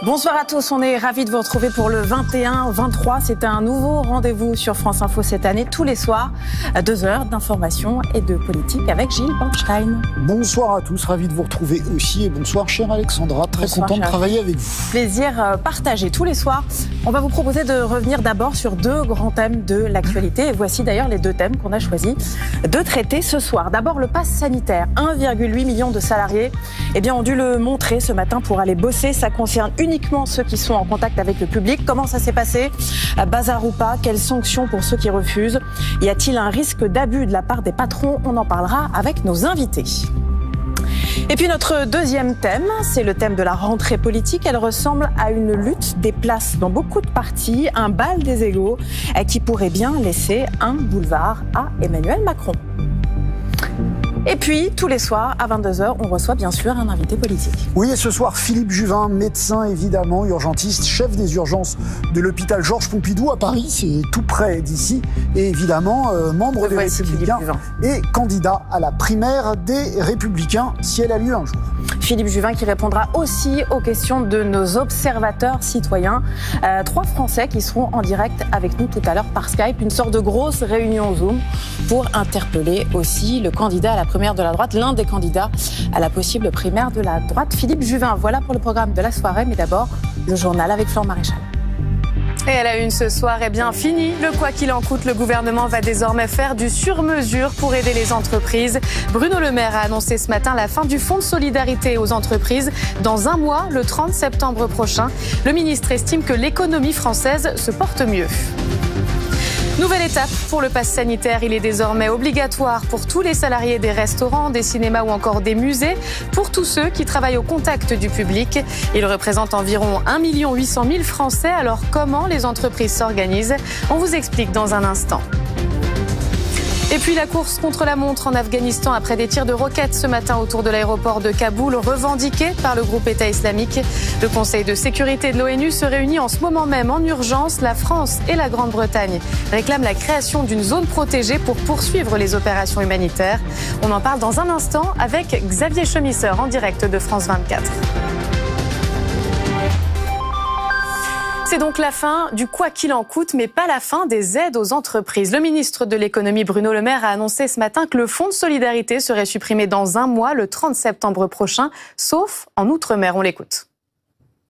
Bonsoir à tous, on est ravis de vous retrouver pour le 21-23. C'est un nouveau rendez-vous sur France Info cette année, tous les soirs, à 2 heures d'information et de politique avec Gilles Bornstein. Bonsoir à tous, ravi de vous retrouver aussi et bonsoir chère Alexandra, très content de travailler avec vous. Plaisir partagé tous les soirs. On va vous proposer de revenir d'abord sur 2 grands thèmes de l'actualité et voici d'ailleurs les 2 thèmes qu'on a choisi de traiter ce soir. D'abord le pass sanitaire, 1,8 million de salariés ont dû le montrer ce matin pour aller bosser. Ça concerne uniquement ceux qui sont en contact avec le public. Comment ça s'est passé? Bazar ou pas? Quelles sanctions pour ceux qui refusent? Y a-t-il un risque d'abus de la part des patrons? On en parlera avec nos invités. Et puis notre deuxième thème, c'est le thème de la rentrée politique. Elle ressemble à une lutte des places dans beaucoup de partis, un bal des égaux qui pourrait bien laisser un boulevard à Emmanuel Macron. Et puis, tous les soirs, à 22h, on reçoit bien sûr un invité politique. Oui, et ce soir, Philippe Juvin, médecin évidemment, urgentiste, chef des urgences de l'hôpital Georges Pompidou à Paris, c'est tout près d'ici, et évidemment membre des Républicains et candidat à la primaire des Républicains, si elle a lieu un jour. Philippe Juvin qui répondra aussi aux questions de nos observateurs citoyens. 3 Français qui seront en direct avec nous tout à l'heure par Skype. Une sorte de grosse réunion Zoom pour interpeller aussi le candidat à la primaire de la droite, l'un des candidats à la possible primaire de la droite, Philippe Juvin. Voilà pour le programme de la soirée, mais d'abord le journal avec Florent Maréchal. Et à la une ce soir, fini le quoi qu'il en coûte. Le gouvernement va désormais faire du sur-mesure pour aider les entreprises. Bruno Le Maire a annoncé ce matin la fin du fonds de solidarité aux entreprises dans un mois, le 30 septembre prochain. Le ministre estime que l'économie française se porte mieux. Nouvelle étape pour le pass sanitaire. Il est désormais obligatoire pour tous les salariés des restaurants, des cinémas ou encore des musées, pour tous ceux qui travaillent au contact du public. Il représente environ 1 800 000 Français. Alors comment les entreprises s'organisent? On vous explique dans un instant. Et puis la course contre la montre en Afghanistan après des tirs de roquettes ce matin autour de l'aéroport de Kaboul, revendiqués par le groupe État islamique. Le Conseil de sécurité de l'ONU se réunit en ce moment même en urgence. La France et la Grande-Bretagne réclament la création d'une zone protégée pour poursuivre les opérations humanitaires. On en parle dans un instant avec Xavier Chemisseur en direct de France 24. C'est donc la fin du quoi qu'il en coûte, mais pas la fin des aides aux entreprises. Le ministre de l'économie Bruno Le Maire a annoncé ce matin que le fonds de solidarité serait supprimé dans un mois, le 30 septembre prochain, sauf en Outre-mer. On l'écoute.